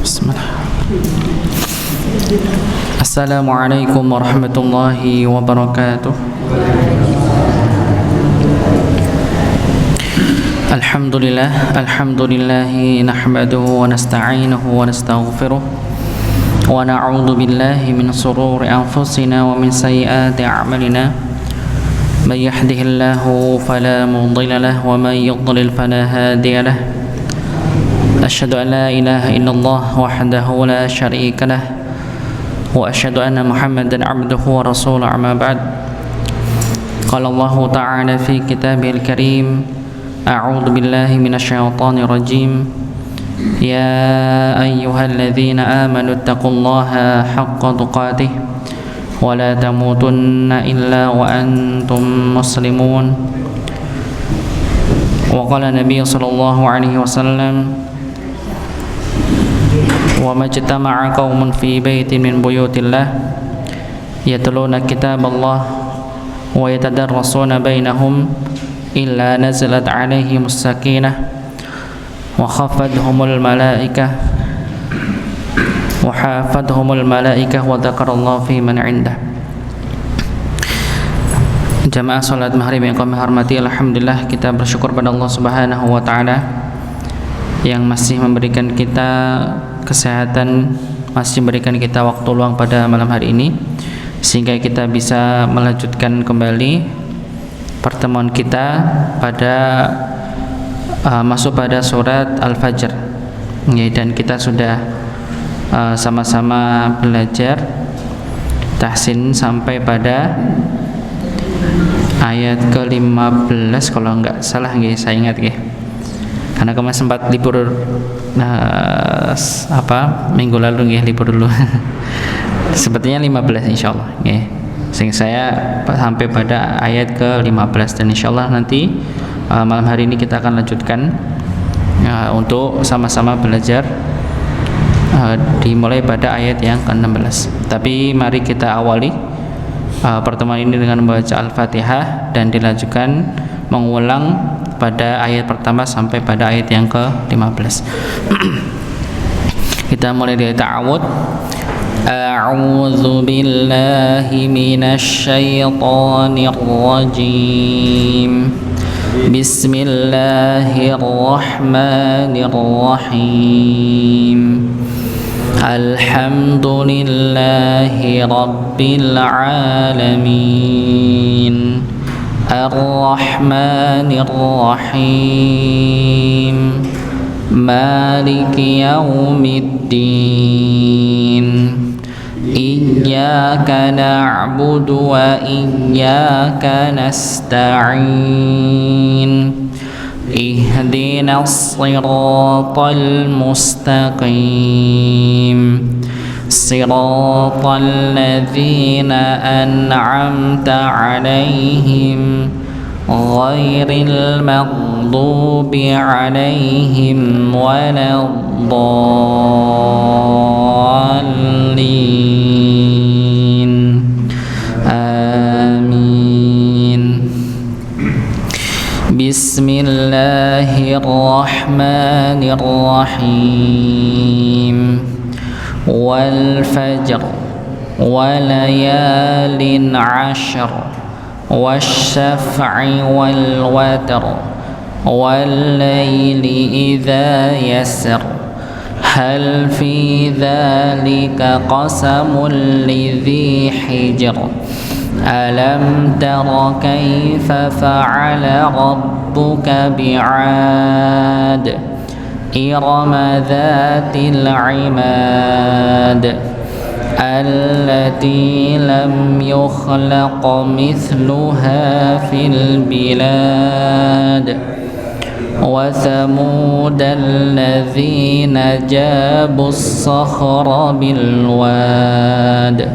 Bismillah. Assalamualaikum warahmatullahi wabarakatuh. Alhamdulillahi nahmaduhu wa nasta'inuhu wa nastaghfiruh wa na'udzu billahi min shururi anfusina wa min sayyiati a'malina. May yahdihillahu fala mudilla lahu wa may yudlil fala hadiya lahu. Asyhadu an la ilaha illallah wahdahu la syarika lah wa asyhadu anna Muhammadan abduhu wa rasuluhu amma ba'd. Qala Allah ta'ala fi kitabihil karim, a'udzu billahi minasyaitonir rajim. Ya ayyuhalladzina amanu taqullaha haqqa tuqatih wa la tamutunna illa wa antum muslimun. Wa qala Nabi sallallahu alaihi wasallam, wa majtama'a qaumun fi baitin min buyutillah yatluna kitaballah wa yatadarrasuna bainahum illa nazalat alaihimus sakinah wa khafadhumul malaikah wa hafadhumul malaikah wa dzakarallahu fi man 'indah. Jamaah salat maghrib yang kami hormati, alhamdulillah kita bersyukur pada Allah Subhanahu wa taala yang masih memberikan kita kesehatan, masih memberikan kita waktu luang pada malam hari ini sehingga kita bisa melanjutkan kembali pertemuan kita pada masuk pada surat Al-Fajr ya, dan kita sudah sama-sama belajar tahsin sampai pada ayat ke-15 kalau enggak salah nggih, saya ingat nggih. Karena kemarin sempat libur minggu lalu nggih, libur dulu. Sepertinya 15 insyaallah nggih. Sehingga saya sampai pada ayat ke-15 dan insyaallah nanti malam hari ini kita akan lanjutkan untuk sama-sama belajar dimulai pada ayat yang ke-16. Tapi mari kita awali pertemuan ini dengan membaca Al-Fatihah dan dilanjutkan mengulang pada ayat pertama sampai pada ayat yang ke-15. Kita mulai dari ta'awud. A'udzu billahi minasy syaithanir rajim. Bismillahirrahmanirrahim. Alhamdulillahi rabbil alamin. Ar-Rahmanir Rahim. Maliki yaumiddin. Iyyaka na'budu wa iyyaka nasta'in. Ihdinas siratal mustaqim. Siratal ladzina an'amta 'alaihim ghairil maghdubi 'alaihim waladdallin. Amin. Bismillahirrahmanirrahim. Wal fajr wa layalin 'ashr wasyaf'i wal watr wal layli idza yasr hal fi dzalika qasamul lidzi hijr alam tara kaifa fa'ala rabbuka bi'ad إرم ذات العماد التي لم يخلق مثلها في البلاد وثمود الذين جابوا الصخر بالواد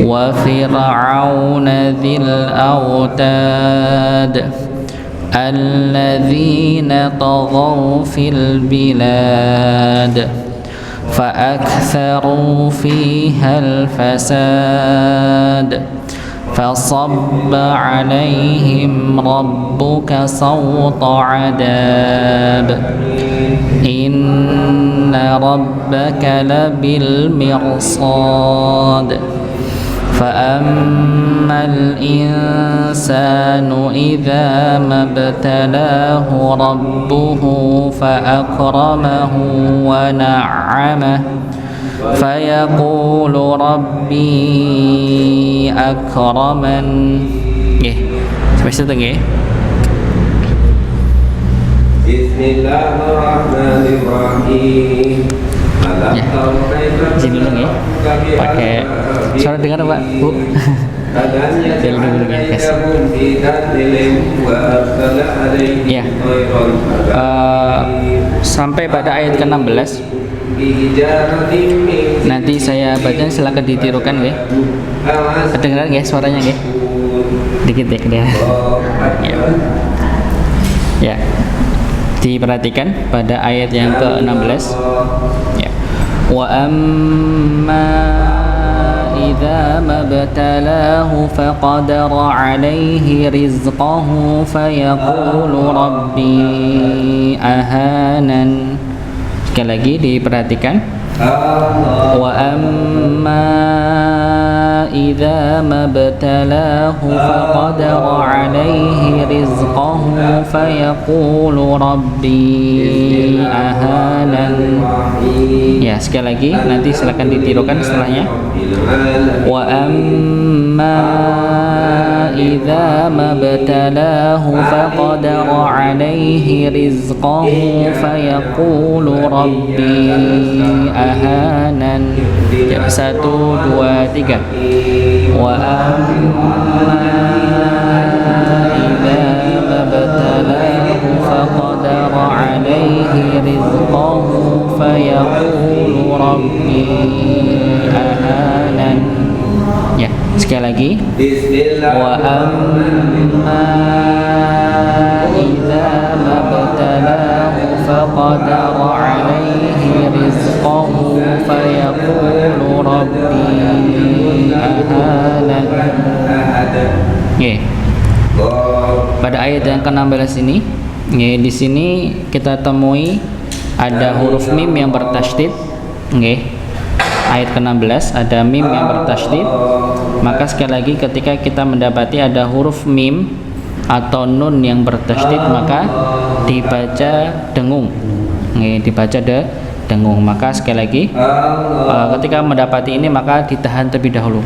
وفرعون ذي الأوتاد الذين طغوا في البلاد فأكثروا فيها الفساد فصب عليهم ربك صوت عذاب إن ربك لبالمرصاد فأما الإنسان إذا ما ابتلاه ربه فأكرمه ونعمه فيقول ربي أكرمن. Sampai situ nggih. Bismillahirrahmanirrahim. Ya, sini dulu nggih. Pakai suara dengar Pak, Bu. Jalan dulu nggih, guys. Ya. Sampai pada ayat ke-16. Nanti saya baca, silakan ditirukan nggih. Kedengaran nggih suaranya nggih? Dikit ya kedengaran. Ya. Ya. Diperhatikan pada ayat yang ke-16. Ya. Wa amma idza mabtalahu faqadara alaihi rizqahu fayaqulu rabbi ahanan. Sekali lagi diperhatikan. Wa amma idza mabtalahu faqadara alaihi rizqahu fayaqulu rabbi ahanan. Ya, sekali lagi nanti silakan ditirukan setelahnya. Wa amma idza mabtalahu faqadara alaihi rizqahu fayaqulu rabbi ahanan. Ya, 1, 2, 3. Wa amma idza mabtalahu faqadara alaihi rizqahu fayaqulu rabbi ahanan. Ya, sekali lagi. Wa amma idza mabtalahu faqadara alaihi rizqahu fayaqulu rabbi ahanan. Nggih. Pada ayat yang ke-16 ini, nggih, di sini kita temui ada huruf mim yang bertasydid, nggih. Ayat ke-16 ada mim yang bertasydid. Maka sekali lagi ketika kita mendapati ada huruf mim atau nun yang bertasydid, maka dibaca dengung. Dibaca dengung. Maka sekali lagi ketika mendapati ini maka ditahan terlebih dahulu.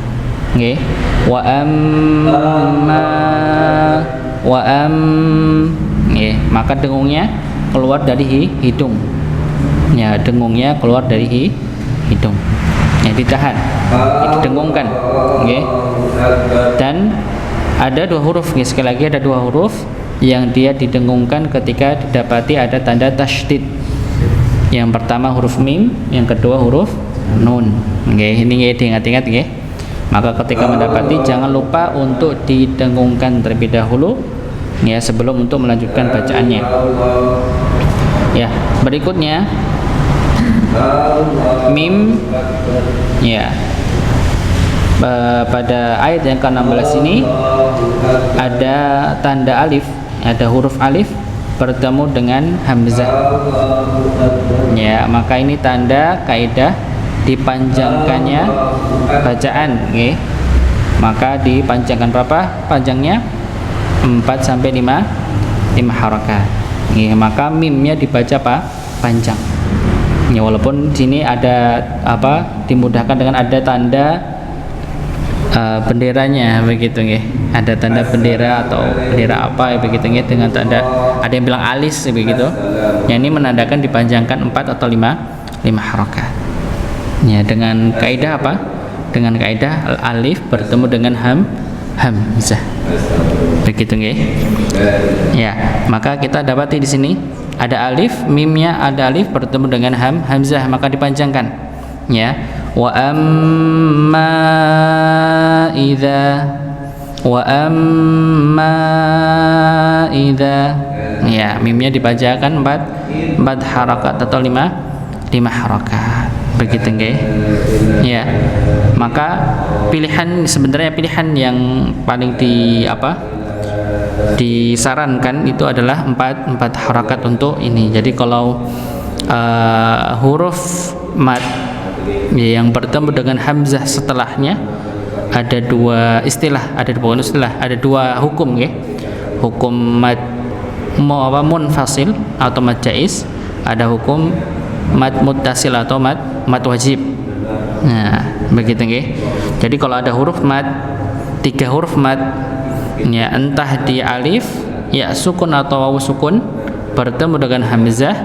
Wa amma maka dengungnya keluar dari hidung. Ya, dengungnya keluar dari hidung. Ya, ditahan, didengungkan. Dan ada dua huruf, sekali lagi ada dua huruf yang dia didengungkan ketika didapati ada tanda tasydid. Yang pertama huruf mim, yang kedua huruf nun. Ini diingat-ingat. Maka ketika mendapati jangan lupa untuk didengungkan terlebih dahulu, ya, sebelum untuk melanjutkan bacaannya. Ya, berikutnya mim, ya, pada ayat yang ke-16 ini ada tanda alif, ada huruf alif bertemu dengan hamzah. Ya, maka ini tanda kaidah dipanjangkannya bacaan, maka dipanjangkan berapa panjangnya? 4 sampai 5 harakat. Maka mimnya dibaca panjang. Ya, walaupun sini ada dimudahkan dengan ada tanda benderanya begitu, ada tanda bendera atau bendera apa begitu, dengan tanda, ada yang bilang alis begitu. Yang ini menandakan dipanjangkan 4 atau 5 harakat. Ya, dengan kaidah apa? Dengan kaidah alif bertemu dengan hamzah. Begitu, ya, maka kita dapati di sini ada alif, mimnya ada alif bertemu dengan hamzah, maka dipanjangkan. Ya, wa amma idza, ya, mimnya dibacakan 4 harakat atau 5 harakat. begitu nggih. Ya. Maka sebenarnya pilihan yang paling disarankan itu adalah empat harakat untuk ini. Jadi kalau huruf mad yang bertemu dengan hamzah setelahnya ada dua hukum ya. Hukum mad munfasil atau mad jaiz, ada hukum mad muttasil atau mad wajib. Nah, begitu nggih. Jadi kalau ada huruf mad, 3 huruf mad ya, entah di alif, ya sukun atau wawu sukun bertemu dengan hamzah,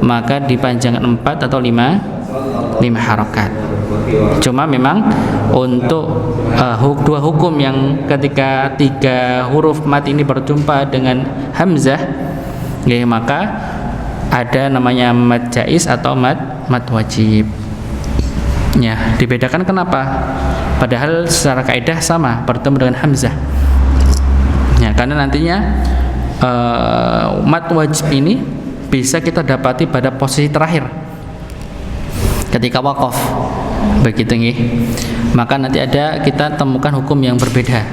maka dipanjangkan 4 atau 5 harakat. Cuma memang untuk dua hukum yang ketika 3 huruf mad ini berjumpa dengan hamzah, ya, maka ada namanya mad jaiz atau mad wajib. Ya, dibedakan kenapa? Padahal secara kaidah sama, bertemu dengan hamzah. Ya, karena nantinya mad wajib ini bisa kita dapati pada posisi terakhir ketika waqaf, begitu nggih. Maka nanti kita temukan hukum yang berbeda.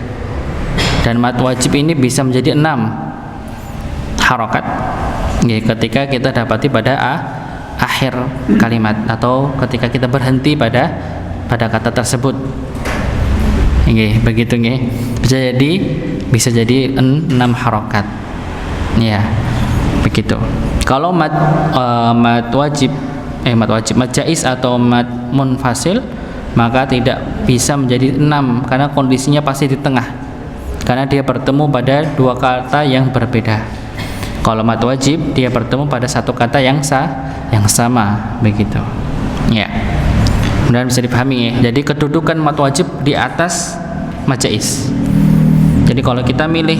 Dan mad wajib ini bisa menjadi 6 harakat nggih, ketika kita dapati pada akhir kalimat atau ketika kita berhenti pada kata tersebut. Nggih, begitu nggih. Bisa jadi 6 harakat. Ya, begitu. Kalau mad jaiz atau mad munfasil, maka tidak bisa menjadi 6 karena kondisinya pasti di tengah. Karena dia bertemu pada 2 kata yang berbeda. Kalau mad wajib dia bertemu pada 1 kata yang sama, begitu. Ya. Mudah-mudahan bisa dipahami ya. Jadi kedudukan mad wajib di atas mad jaiz. Jadi kalau kita milih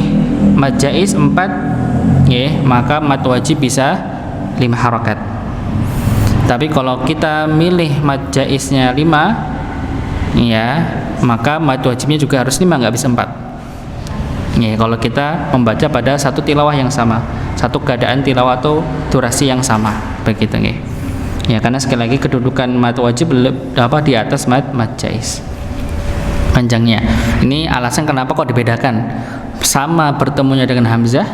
mad jaiz 4, ya, maka mad wajib bisa 5 harakat. Tapi kalau kita milih mad jaiznya 5, ya, maka mad wajibnya juga harus 5, nggak bisa 4. Ya, kalau kita membaca pada satu tilawah yang sama, satu keadaan tilawah atau durasi yang sama, begitu nggih. Ya, karena sekali lagi kedudukan mad wajib di atas mad jaiz panjangnya. Ini alasan kenapa kok dibedakan. Sama bertemunya dengan hamzah,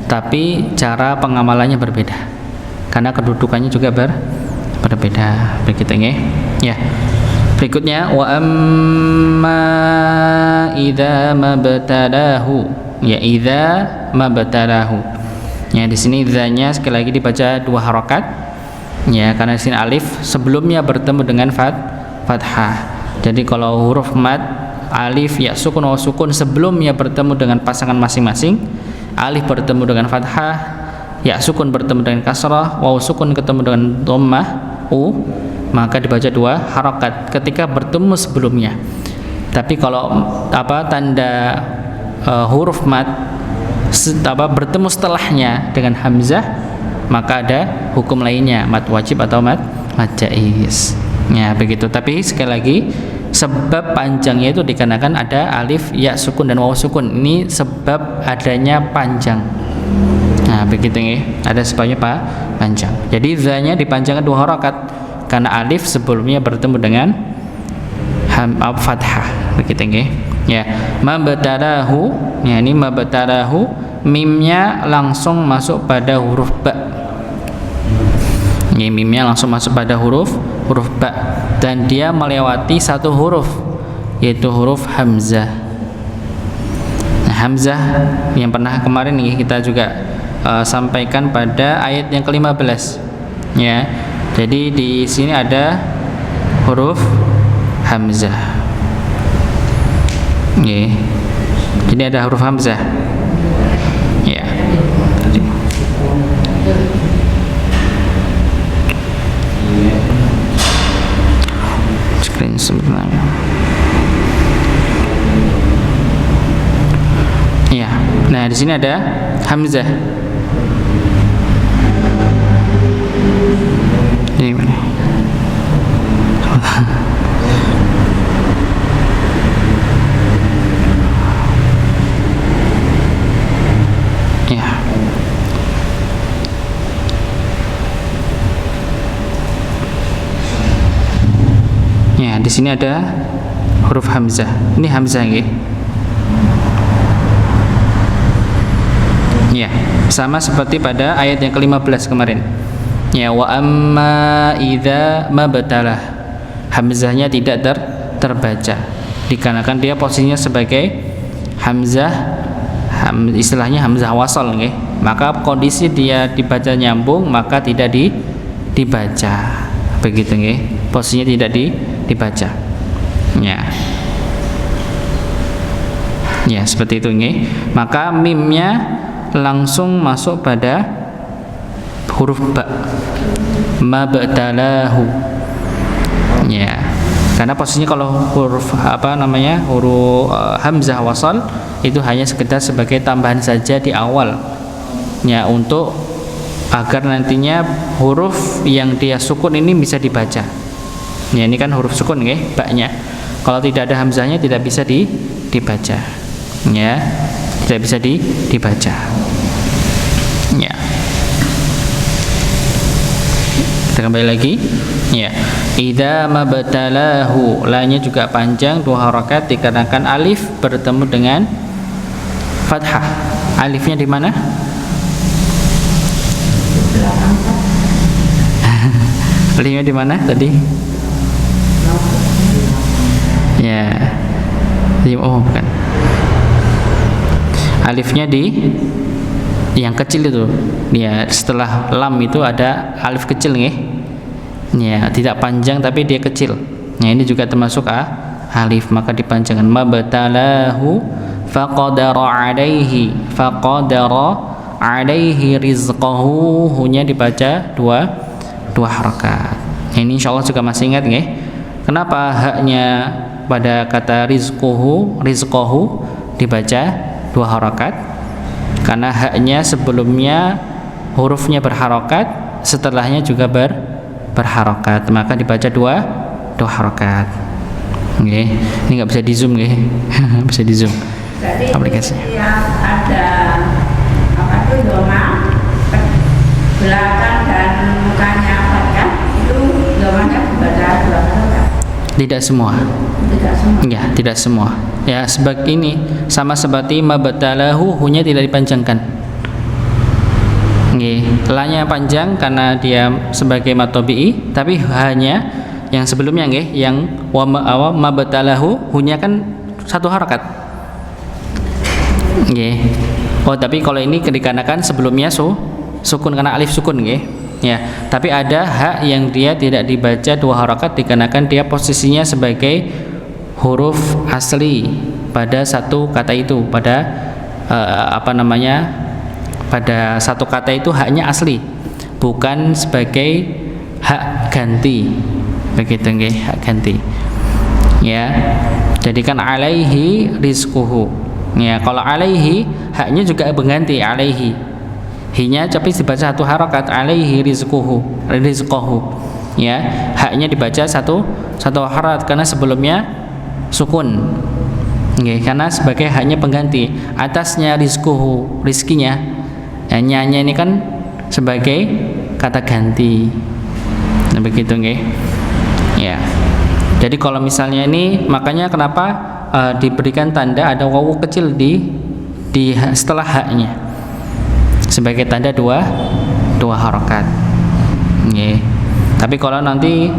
tapi cara pengamalannya berbeda. Karena kedudukannya juga berbeda, begitu nggih. Ya. Berikutnya wa amma idza mabtalahu. Ya, idza mabtalahu. Ya, di sini idzanya sekali lagi dibaca 2 harakat. Ya, karena di sini alif sebelumnya bertemu dengan fathah. Jadi kalau huruf mad alif, ya sukun, waw sukun sebelumnya bertemu dengan pasangan masing-masing. Alif bertemu dengan fathah, ya sukun bertemu dengan kasrah, waw sukun ketemu dengan dhammah maka dibaca 2 harakat ketika bertemu sebelumnya. Tapi kalau tanda huruf mad bertemu setelahnya dengan hamzah, maka ada hukum lainnya, mad wajib atau mad jaiz. Ya, begitu. Tapi sekali lagi sebab panjangnya itu dikarenakan ada alif, ya sukun dan waw sukun. Ini sebab adanya panjang. Nah, begitu nggih. Ada sebabnya panjang. Jadi zanya dipanjangkan 2 harakat karena alif sebelumnya bertemu dengan fathah, begitu nggih. Ya, mabtarahu, ya ini mabtarahu, mimnya langsung masuk pada huruf ba. Ini mimnya langsung masuk pada huruf ba dan dia melewati 1 huruf, yaitu huruf hamzah. Nah, hamzah yang pernah kemarin nih kita juga sampaikan pada ayat yang ke-15. Ya. Jadi di sini ada huruf hamzah. Nggih. Jadi ada huruf hamzah. Ya. Screen sebenarnya. Ya. Nah, di sini ada hamzah. Ini mana? Ya. di sini ada huruf hamzah. Ini hamzah nggih. Ya, sama seperti pada ayat yang ke-15 kemarin. Ya, wa amma idza mabtalah. Hamzahnya tidak terbaca. Dikarenakan dia posisinya sebagai hamzah, istilahnya hamzah wasal nggih. Maka kondisi dia dibaca nyambung, maka tidak dibaca. Begitu nggih. Posisinya tidak dibaca. Ya. Ya, seperti itu nggih. Maka mimnya langsung masuk pada huruf ba, mabtalahu. Ya, karena posisinya kalau huruf huruf hamzah wasal itu hanya sekedar sebagai tambahan saja di awal, ya, untuk agar nantinya huruf yang dia sukun ini bisa dibaca. Ya, ini kan huruf sukun nggih, ba-nya. Kalau tidak ada hamzahnya tidak bisa dibaca. Ya, tidak bisa dibaca. Ya. Kita kembali lagi. Ya. Idza mabtalahu, la-nya juga panjang 2 harakat dikarenakan alif bertemu dengan fathah. Alifnya di mana? Alifnya di mana tadi? Ya. Oh, bukan. Alifnya di yang kecil itu. Ya, setelah lam itu ada alif kecil nggih. Ya, tidak panjang tapi dia kecil. Ya, ini juga termasuk alif, maka dipanjangkan mabtalahu faqadara alaihi rizqahu, hunya dibaca dua harakat. Ini insyaallah juga masih ingat nggih. Kenapa haknya pada kata rizquhu dibaca 2 harakat? Karena haknya sebelumnya hurufnya berharokat, setelahnya juga berharokat, maka dibaca dua harakat. Oke, ini nggak bisa di zoom nggih. Bisa di zoom. Jadi aplikasinya. Yang ada doma belakang dan mukanya fathah itu domanya dibaca 2 harakat. Tidak semua. Ya, tidak semua. Ya, sebab ini sama seperti mabtalahu, hunya tidak dipanjangkan. Nggih, la-nya panjang karena dia sebagai mad tabi'i, tapi hanya yang sebelumnya nggih, yang mabtalahu, hunya kan 1 harakat. Nggih. Oh, tapi kalau ini dikarenakan sebelumnya sukun karena alif sukun nggih. Ya, tapi ada hak yang dia tidak dibaca 2 harakat dikarenakan dia posisinya sebagai huruf asli pada satu kata itu, pada pada satu kata itu haknya asli, bukan sebagai hak ganti. Begitu nggih, hak ganti. Ya. Jadi kan alaihi rizquhu. Ya, kalau alaihi haknya juga berganti alaihi. Hinya tapi dibaca 1 harakat, alaihi rizquhu. Ya, haknya dibaca satu harakat karena sebelumnya sukun. Nggih, karena sebagai haknya pengganti. Atasnya rizquhu, rizkinya. Nya-nya ini kan sebagai kata ganti. Nah, begitu nggih. Ya. Jadi kalau misalnya ini, makanya kenapa diberikan tanda ada wawu kecil di setelah haknya. Sebagai tanda dua harakat. Nggih. Tapi kalau nanti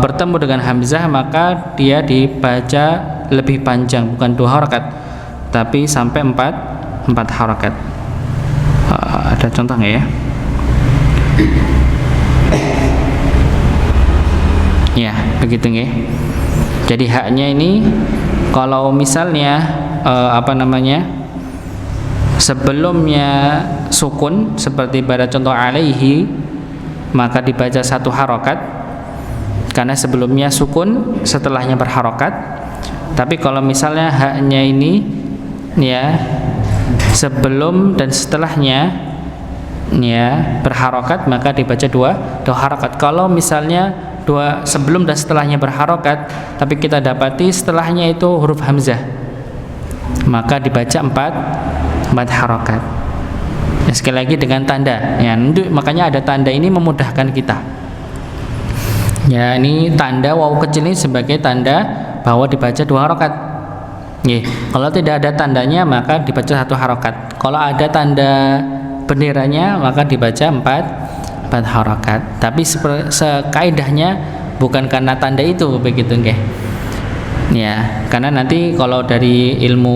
bertemu dengan hamzah, maka dia dibaca lebih panjang, bukan 2 harakat tapi sampai 4 harakat. Ada contoh nggak ya? Ya, begitu nggih. Jadi haknya ini kalau misalnya sebelumnya sukun seperti pada contoh alaihi, maka dibaca 1 harakat karena sebelumnya sukun, setelahnya berharokat. Tapi kalau misalnya haknya ini ya sebelum dan setelahnya ya berharokat, maka dibaca dua harakat. Kalau misalnya sebelum dan setelahnya berharokat tapi kita dapati setelahnya itu huruf hamzah, maka dibaca 4 harakat. Ya, sekali lagi dengan tanda ya, makanya ada tanda ini memudahkan kita. Ya, ini tanda waw kecil ini sebagai tanda bahwa dibaca 2 harokat. Kalau tidak ada tandanya maka dibaca 1 harokat. Kalau ada tanda benderanya maka dibaca 4 harokat. Tapi sekaidahnya bukan karena tanda itu begitu nggih. Ya, karena nanti kalau dari ilmu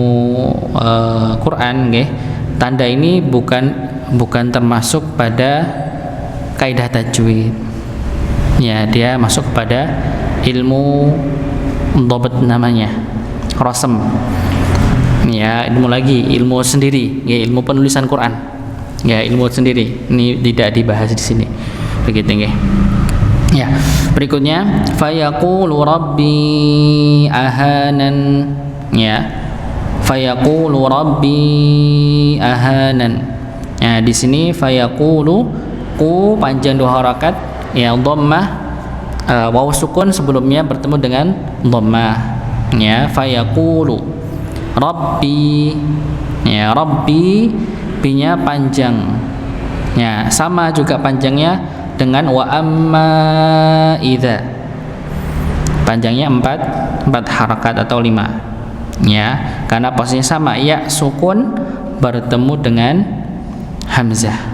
Quran nggih, tanda ini bukan termasuk pada kaidah tajwid. Ya, dia masuk kepada ilmu dhabt namanya, rasm. Ya, ilmu sendiri, ya, ilmu penulisan Quran. Ya, ilmu sendiri. Ini tidak dibahas di sini. Begitu nggih. Ya, berikutnya fayaqulu rabbi ahanan. Ya. Fayaqulu rabbi ahanan. Ya, di sini fayaqulu ku panjang 2 harakat, ya, dhammah, waw sukun sebelumnya bertemu dengan dhammah. Ya, fayaqulu rabbi. Ya, rabbi B-nya panjang. Ya, sama juga panjangnya dengan wa amma idza. Panjangnya 4 harakat atau 5. Ya, karena posisinya sama, ya sukun bertemu dengan hamzah.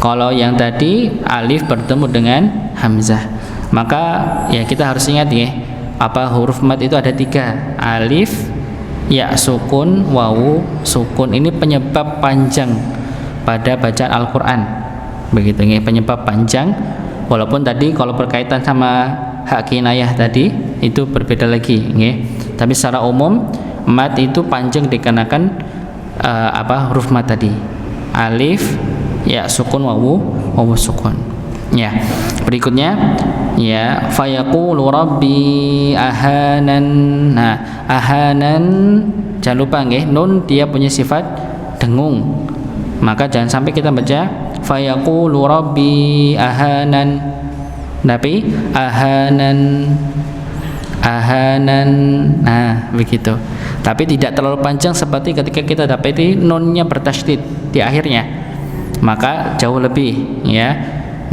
Kalau yang tadi alif bertemu dengan hamzah. Maka ya kita harus ingat ya, apa huruf mat itu ada 3. Alif, ya sukun, wawu sukun. Ini penyebab panjang pada bacaan Al-Qur'an. Begitu ya, penyebab panjang. Walaupun tadi kalau berkaitan sama hak kinayah tadi itu berbeda lagi ya. Tapi secara umum mat itu panjang dikarenakan huruf mat tadi. Alif, ya sukun, wawu sukun. Ya. Berikutnya ya fayaqulu rabbi ahanan. Nah, ahanan jangan lupa nggih, nun dia punya sifat dengung. Maka jangan sampai kita baca fayaqulu rabbi ahanan, tapi ahanan. Nah, begitu. Tapi tidak terlalu panjang seperti ketika kita dapati nunnya bertasydid di akhirnya. Maka jauh lebih ya.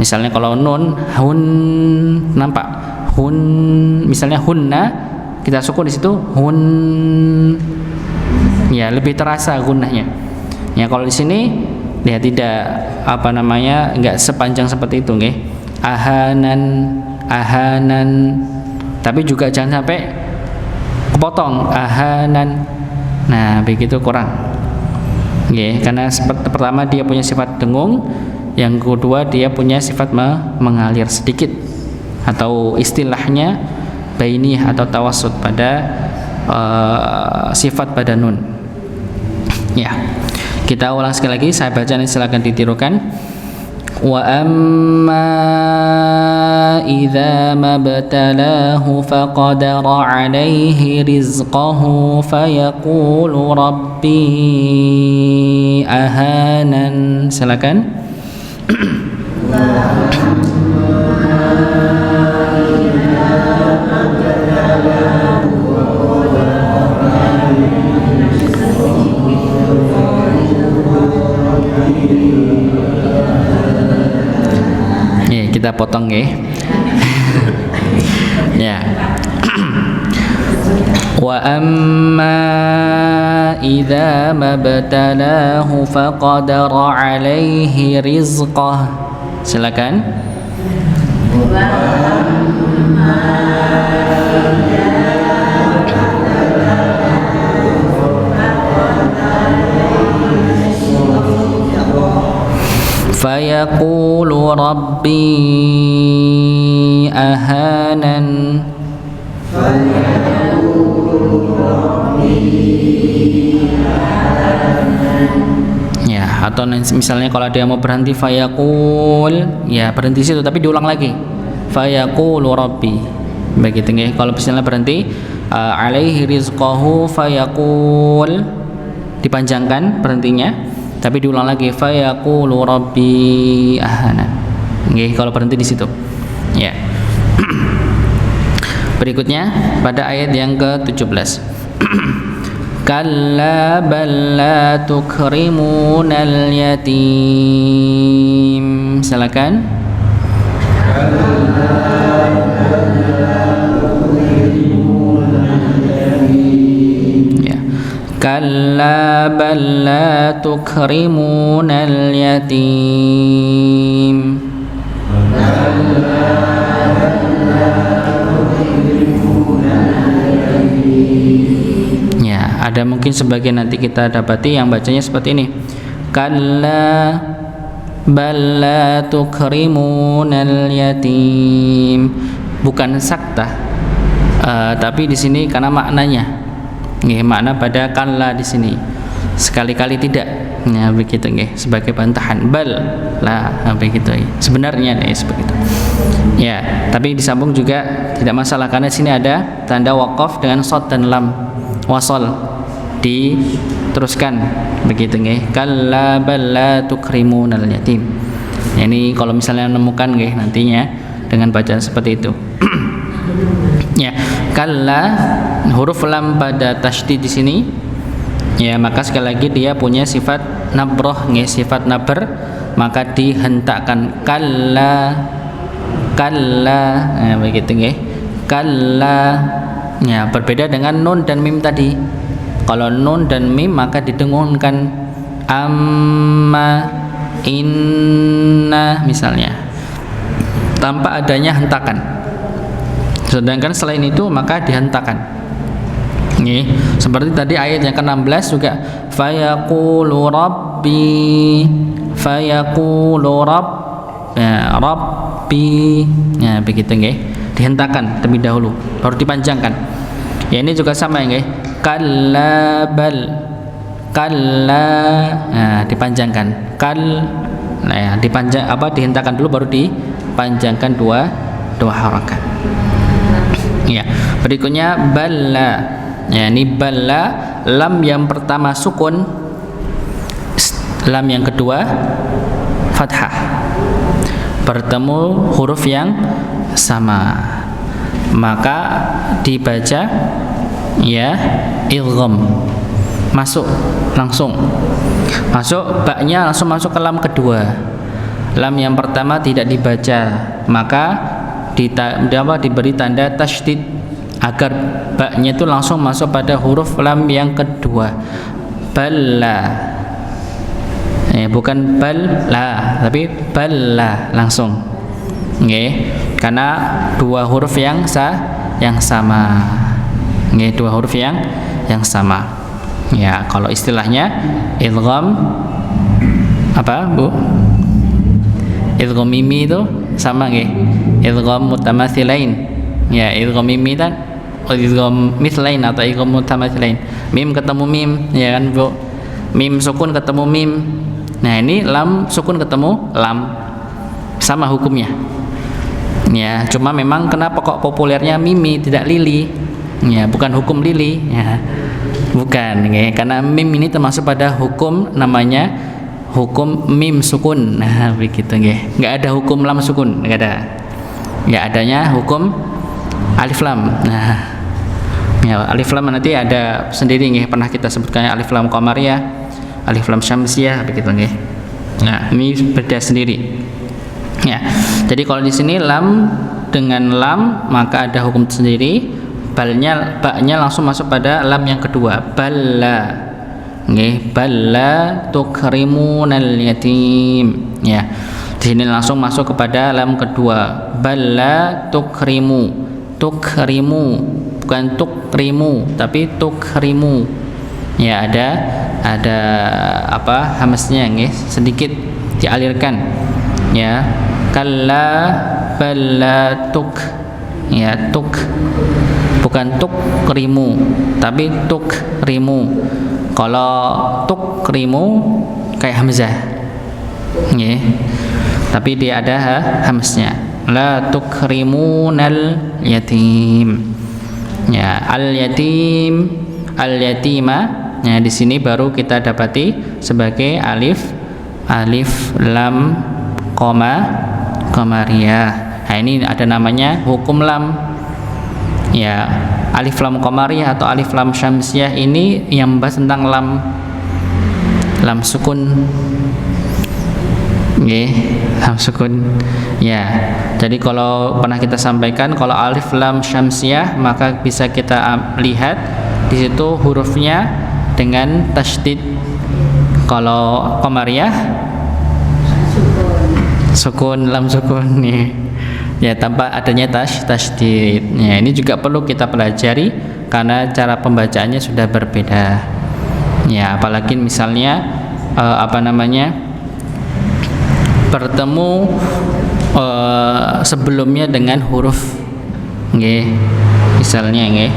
Misalnya kalau nun hun, nampak hun, misalnya hunna kita sukun di situ hun, ya lebih terasa gunnahnya. Ya kalau di sini dia tidak enggak sepanjang seperti itu nggih. Ahanan, tapi juga jangan sampai kepotong ahanan. Nah, begitu kurang. Nggih, karena pertama dia punya sifat dengung. Yang kedua dia punya sifat mengalir sedikit, atau istilahnya bainiyah atau tawassut pada sifat pada nun. Ya, kita ulang sekali lagi, saya baca ini silakan ditirukan. Wa amma idza mabtalahu faqadara alaihi rizqahu fayaqulu rabbi ahanan. Silakan. Ya, kita potong ya. Ya. Wa amma idza mabtalahu faqadara alaihi rizqah. Silakan. Fayaqulu rabbi ahanan. Ya, atau misalnya kalau dia mau berhenti fayaqul, ya berhenti situ tapi diulang lagi. Fayaqulu rabbi. Begitu nggih. Kalau misalnya berhenti alaihi rizqahu fayaqul, dipanjangkan berhentinya tapi diulang lagi fayaqulu rabbi ahana. Nggih, kalau berhenti di situ. Ya. Berikutnya pada ayat yang ke-17. Kalla bal la tukrimunal yatim. Silakan. Ya. Kalla bal la tukrimunal yatim. Ya, ada mungkin sebagian nanti kita dapati yang bacanya seperti ini. Kalla bal la tukrimunal yatim. Bukan sakta, tapi di sini karena maknanya, makna pada kalla di sini sekali-kali tidak, ya begitu, sebagai bantahan. Bal lah, begitu. Sebenarnya seperti itu. Ya, tapi disambung juga tidak masalah karena di sini ada tanda waqaf dengan shad dan lam wasal, diteruskan begitu, kalla bal la tukrimunal yatim. Ya, ini kalau misalnya menemukan nantinya dengan bacaan seperti itu. Ya, kalla huruf lam pada tasydid di sini, ya maka sekali lagi dia punya sifat nabroh, sifat nabr, maka dihentakkan. Kalla ya, begitu, kalla. Ya, berbeda dengan nun dan mim tadi. Kalau nun dan mim maka didengungkan, amma, inna misalnya, tanpa adanya hentakan. Sedangkan selain itu maka dihentakan. Seperti tadi ayat yang ke-16 juga, fayaqulu rabbi, ya, rabbi, ya begitu, dihentakan terlebih dahulu baru dipanjangkan. Ya, ini juga sama, kalla bal, kalla, nah, dipanjangkan, nah, ya, dihentakan dulu baru dipanjangkan dua harakat. Ya, berikutnya balla. Ya, ini balla, lam yang pertama sukun, lam yang kedua fathah, bertemu huruf yang sama, maka dibaca ya idgham, masuk langsung, masuk baknya langsung masuk ke lam kedua. Lam yang pertama tidak dibaca, maka diberi tanda tasydid agar baknya itu langsung masuk pada huruf lam yang kedua. Balla, bukan balla tapi balla langsung, karena dua huruf yang sama, dua huruf yang sama. Ya, kalau istilahnya idgham apa, Bu? Idgham mimi itu sama, idgham mutamatsilain. Ya, idgham mimi dan idgham mithlain atau idgham mutamatsilain. Mim ketemu mim, ya kan, Bu? Mim sukun ketemu mim. Nah, ini lam sukun ketemu lam, sama hukumnya. Ya, cuma memang kenapa kok populernya mimi tidak lili? Ya, bukan hukum lili, ya. Bukan, karena mim ini termasuk pada hukum namanya hukum mim sukun. Nah, begitu, nggak ada hukum lam sukun, nggak ada. Ya, adanya hukum alif lam. Nah, ya, alif lam nanti ada sendiri, pernah kita sebutkan alif lam qamariyah, alif lam syamsiyah, begitu, Nah, ini beda sendiri. Ya, jadi kalau di sini lam dengan lam maka ada hukum sendiri. Baknya langsung masuk pada lam yang kedua, balla. Balla tukrimunal yatim. Ya, di sini langsung masuk kepada lam kedua, balla tukrimu. Tukrimu, bukan tukrimu tapi tukrimu. Ya, ada apa hamznya, sedikit dialirkan. Ya, kalla balla tuk, ya tuk, bukan tukrimu tapi tukrimu. Kalau tukrimu kayak hamzah, tapi dia ada hamznya, la tukrimunal yatim. Ya, al yatim, al yatima. Ya, di sini baru kita dapati sebagai alif lam qamariyah. Nah, ini ada namanya hukum lam. Ya, alif lam qamariyah atau alif lam syamsiyah ini yang membahas tentang lam sukun. lam sukun. Ya. Jadi kalau pernah kita sampaikan kalau alif lam syamsiyah maka bisa kita lihat di situ hurufnya dengan tasydid. Kalau qamariyah sukun lam sukun nih. Ya, tanpa adanya tasydid. Ya, ini juga perlu kita pelajari karena cara pembacaannya sudah berbeda. Ya, apalagi misalnya bertemu sebelumnya dengan huruf nggih. Misalnya nggih.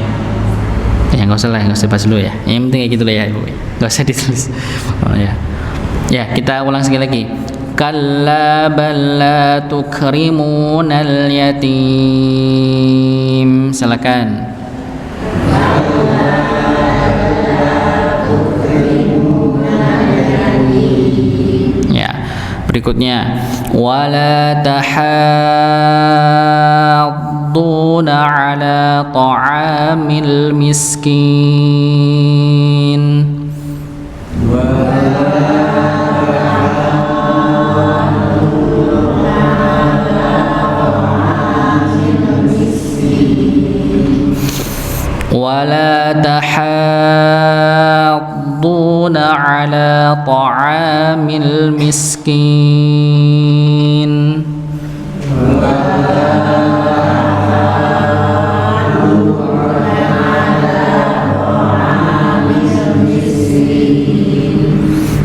Ya enggak usah bahas dulu ya. Yang penting kayak gitu lah ya, Ibu. Enggak usah ditulis. Oh ya. Ya, kita ulang sekali lagi. Kalla bal la tukrimunal yatim. Silakan. Berikutnya wala tahadduna ala ta'amil miskin. Wala tahadduna ala ta'amil miskin.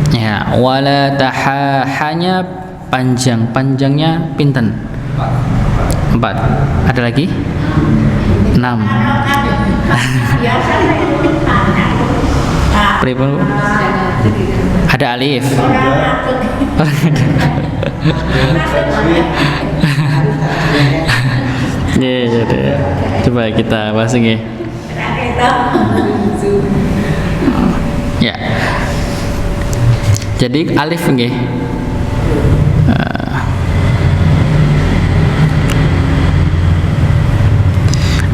Ya, wala hanya panjangnya pinten? 4. Ada lagi? 6. Pripun? Ada alif. Ya, coba kita bahas lagi. Ya. Jadi alif nggih.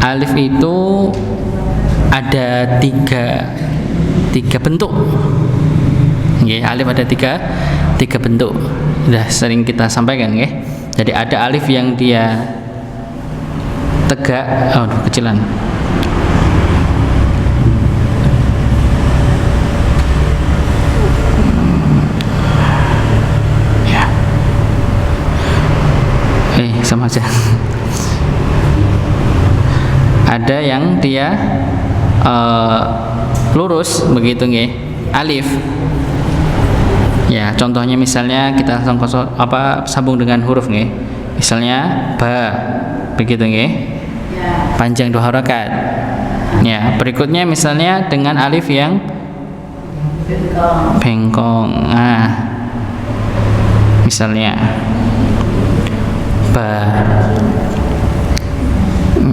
Alif itu ada tiga bentuk. Nggih, alif ada tiga bentuk. Sudah sering kita sampaikan nggih. Jadi ada alif yang dia tegak, kecilan. Ya. Sama aja. Ada yang dia lurus begitu nggih, alif. Ya, contohnya misalnya kita sambung dengan huruf nggih. Misalnya ba, begitu nggih. Panjang 2 harakat. Ya, berikutnya misalnya dengan alif yang bengkong. Nah, misalnya ba.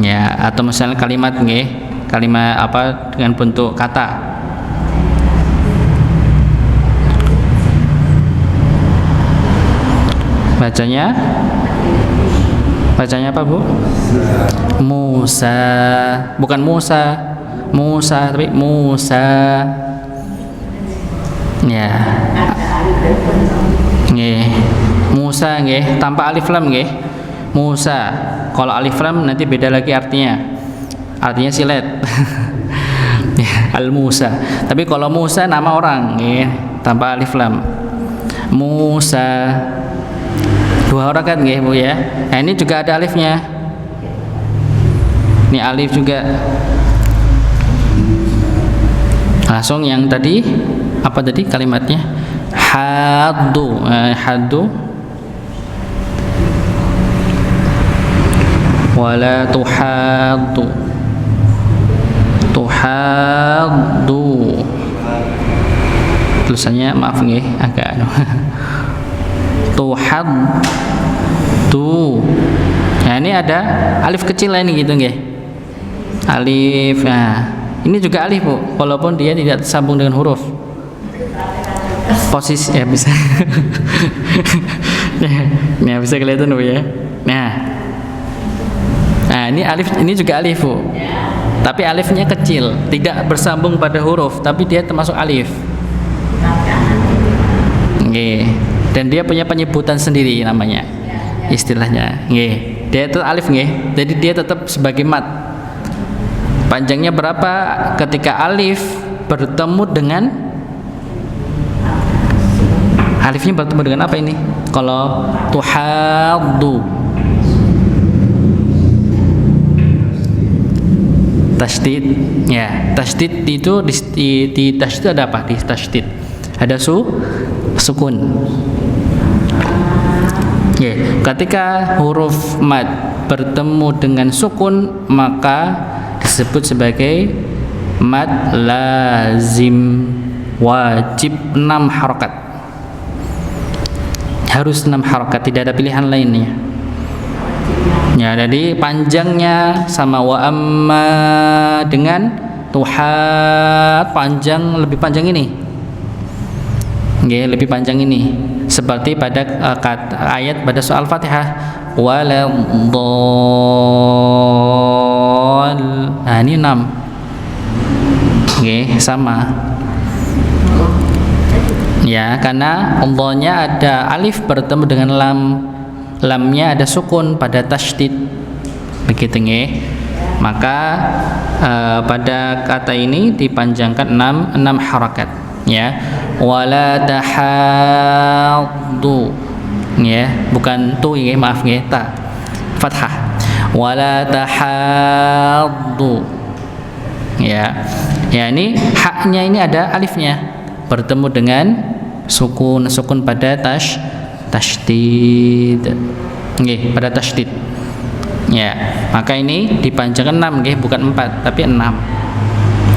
Ya, atau misalnya kalimat nggih, kalimat dengan bentuk kata. Bacanya apa, Bu? Musa. Bukan Musa tapi Musa. Ya. Nggih. Musa nggih, tanpa alif lam nggih. Musa. Kalau alif lam nanti beda lagi artinya. Artinya silet. Al-Musa. Tapi kalau Musa nama orang nggih, tanpa alif lam. Musa. 2 harakat nggih, Bu ya. Nah, ini juga ada alifnya. Ini alif juga. Langsung yang tadi apa tadi kalimatnya? Haddu. Haddu. Wala tuhaddu. Tuhaddu. Tulisannya maaf nggih, agak tuhaddu. Nah, ini ada alif kecil ini gitu nggih. Alif. Nah, ini juga alif, Bu, walaupun dia tidak tersambung dengan huruf. Posisi ya bisa. Nah, bisa kelihatan, Bu ya. Nah, ini alif, ini juga alif, Bu. Tapi alifnya kecil, tidak bersambung pada huruf, tapi dia termasuk alif. Nggih. Dan dia punya penyebutan sendiri namanya. Istilahnya, nggih. Dia itu alif nggih. Jadi dia tetap sebagai mat. Panjangnya berapa ketika alif bertemu dengan alifnya bertemu dengan apa ini? Kalau tuhaddu, tasydid, ya. Tasydid itu di tasydid ada apa? Di tasydid ada sukun. Ya, ketika huruf mad bertemu dengan sukun maka disebut sebagai mad lazim wajib 6 harokat. Harus 6 harokat, tidak ada pilihan lainnya. Ya, jadi panjangnya sama wa amma dengan tuhad lebih panjang ini. Nggih, lebih panjang ini. Seperti pada ayat pada soal Fatihah waladhdall. Nah, ini 6. Nggih, sama. Ya, karena dhanya ada alif bertemu dengan lam. Lamnya ada sukun pada tasydid. Begitu nggih. Maka pada kata ini dipanjangkan 6 harakat, ya. Wala tahaddu, ya, bukan tu nggih, maaf nggih, ta fathah. Wala tahaddu, ya. Ya, ini haknya ini ada alifnya bertemu dengan sukun pada tasydid. Nggih, pada tasydid. Ya, maka ini dipanjangkan 6 nggih, bukan 4 tapi 6.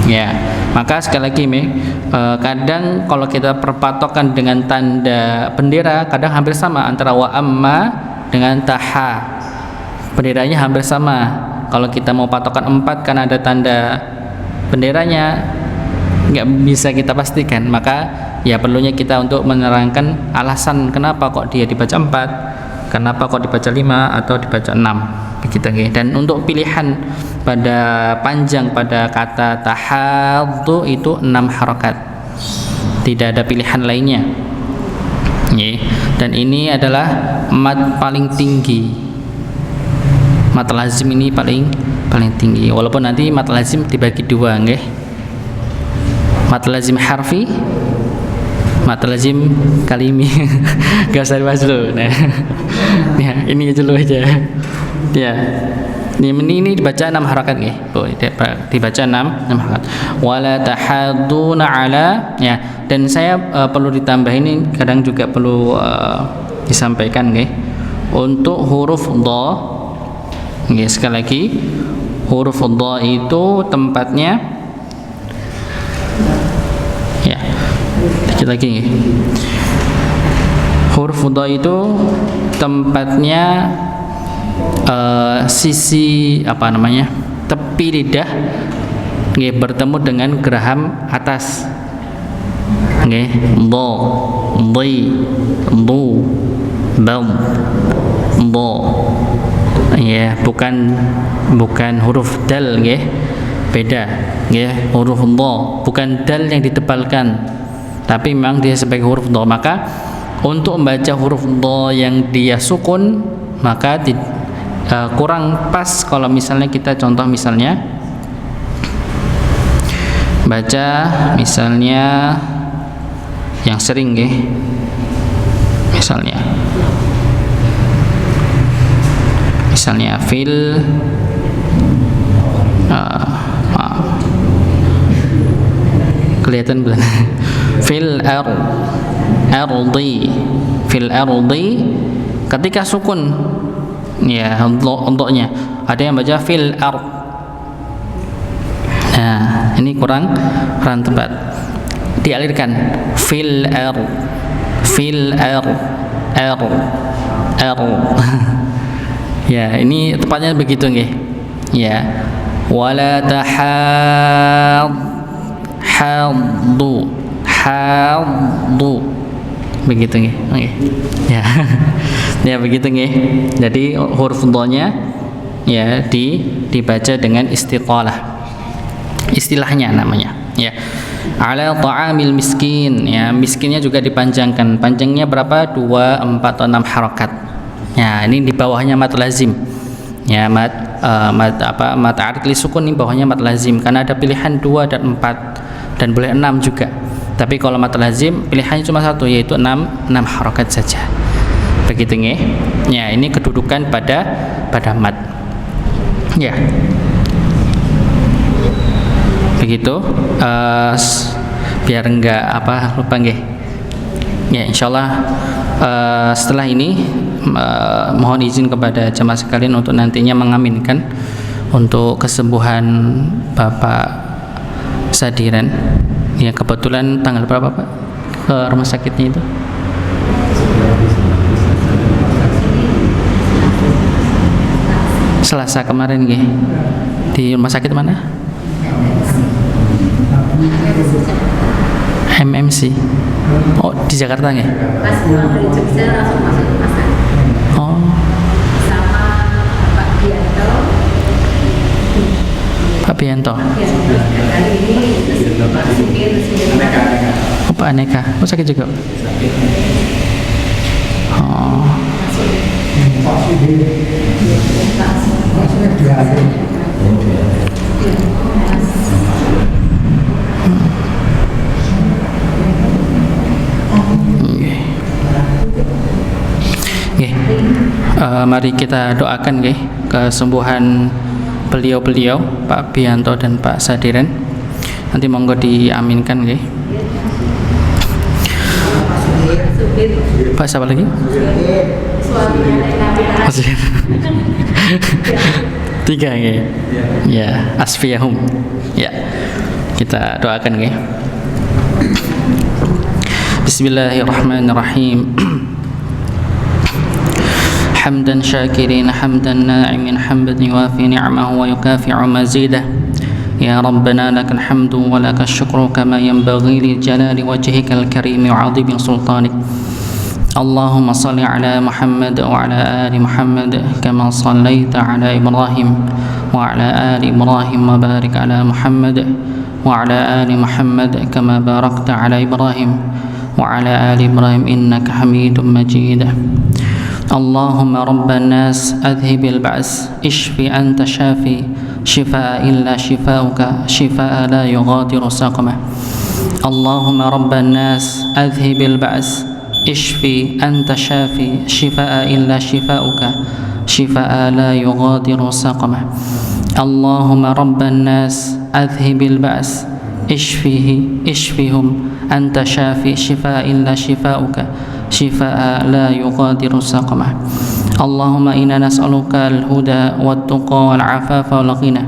Ya, maka sekali lagi kadang kalau kita perpatokan dengan tanda bendera kadang hampir sama antara wa amma dengan taha. Benderanya hampir sama. Kalau kita mau patokan 4 karena ada tanda benderanya nggak bisa kita pastikan, maka ya perlunya kita untuk menerangkan alasan kenapa kok dia dibaca 4, kenapa kok dibaca 5 atau dibaca 6. Begitu nggih. Dan untuk pilihan pada panjang pada kata tahaddu itu 6 harokat. Tidak ada pilihan lainnya. Nggih. Dan ini adalah mad paling tinggi. Mad lazim ini paling tinggi. Walaupun nanti mad lazim dibagi 2 nggih. Mad lazim harfi, mad lazim kalimi. Gak usah dibahas dulu. Nah. Ya, ini dulu aja. Ya. Ini dibaca 6 harakat nggih. Dibaca 6 harakat. Wala tahadduna ala, ya. Dan saya perlu ditambah ini, kadang juga perlu disampaikan nggih. Untuk huruf dha. Nggih, sekali lagi huruf dha itu tempatnya, ya. Dikit lagi nggih. Huruf dha itu tempatnya sisi apa namanya, tepi lidah nggih bertemu dengan geraham atas nggih, dha, dhi, du, bam, dha, ya, bukan huruf dal nggih, beda nggih. Huruf dha bukan dal yang ditebalkan, tapi memang dia sebagai huruf dha. Maka untuk membaca huruf dha yang dia sukun maka kurang pas kalau misalnya kita contoh misalnya baca misalnya yang sering nggih, misalnya fil kelihatan belum? Fil ardi, fil ardi ketika sukun, ya, untuknya ada yang baca fil ard. Nah, ini kurang tepat. Dialirkan fil ard, ya, ini tepatnya begitu nggih. Ya, wala tahaddu, begitu nggih. Oke. Ya. Ya, begitu nggih. Jadi huruf dha-nya ya dibaca dengan istiqalah. Istilahnya namanya, ya. Ala ta'amil miskin, ya, miskinnya juga dipanjangkan. Panjangnya berapa? 2, 4 atau 6 harokat. Ya, ini di bawahnya mad lazim. Ya, mad arid li sukun, ini bawahnya mad lazim karena ada pilihan 2 dan 4 dan boleh 6 juga. Tapi kalau mad lazim pilihannya cuma satu, yaitu 6 harokat saja. Begitu nggih. Ya, ini kedudukan pada mad. Ya. Begitu, biar enggak lupa nggih. Ya, insyaallah setelah ini mohon izin kepada jemaah sekalian untuk nantinya mengaminkan untuk kesembuhan Bapak Sadiran. Ya, kebetulan tanggal berapa Pak ke rumah sakitnya itu? Selasa kemarin nggih. Di rumah sakit mana? MMC. Oh, di Jakarta nggih? Pas pulang dari Jogja langsung masuk rumah sakit. Oh. Sama Pak Bianto. Pak Bianto. Ya, terus kali ini Pak Supir, Oh, Pak Aneka. Oh, sakit juga. Oh. Mari kita doakan nggih kesembuhan beliau-beliau Pak Bianto dan Pak Sadiran. Nanti monggo diaminkan nggih. Pak siapa lagi? Tiga nggih. Ya, asfiyahum. Ya. Kita doakan nggih. Bismillahirrahmanirrahim. حمدا شاكرين حمدا ناعمين حمدا يوافي نعمه ويكافئ مزيده يا ربنا لك الحمد ولك الشكر كما ينبغي لجلال وجهك الكريم وعظيم سلطانك اللهم صل على محمد وعلى آل محمد كما صليت على إبراهيم وعلى آل إبراهيم وبارك على محمد وعلى آل محمد كما باركت على إبراهيم وعلى آل إبراهيم إنك حميد مجيد اللهم رب الناس أذهب البأس اشف أنت شافي شفاء إلا شفاؤك شفاء لا يغادر سقما اللهم رب الناس أذهب البأس اشفي أنت شافي شفاء إلا شفاؤك شفاء لا يغادر سقما اللهم رب الناس أذهب البأس اشفهم أنت شافي شفاء إلا شفاؤك شفاء لا يغادر سقما اللهم إنا نسألك الهدى والتقى والعفاف والغنى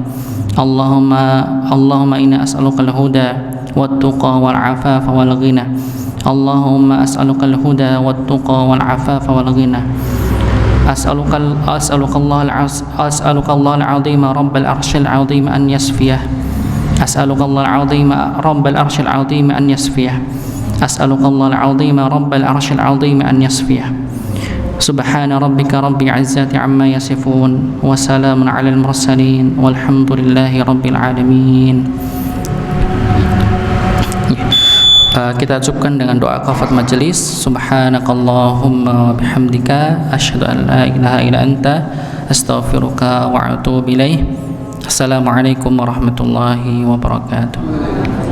اللهم إنا أسألك الهدى والتقى والعفاف والغنى اللهم أسألك الهدى والتقى والعفاف والغنى أسألك الله العظيم رب العرش العظيم أن يشفيه أسألك الله العظيم رب العرش العظيم أن يشفيه أسألك الله العظيم رب العرش العظيم أن يشفيه سبحان ربك رب العزة عما يصفون وسلام على المرسلين والحمد لله رب العالمين. Kita cukupkan dengan doa kafat majelis. Subhanakallahumma bihamdika asyhadu an la ilaha illa anta astaghfiruka wa atubu ilaih. Assalamualaikum warahmatullahi wabarakatuh.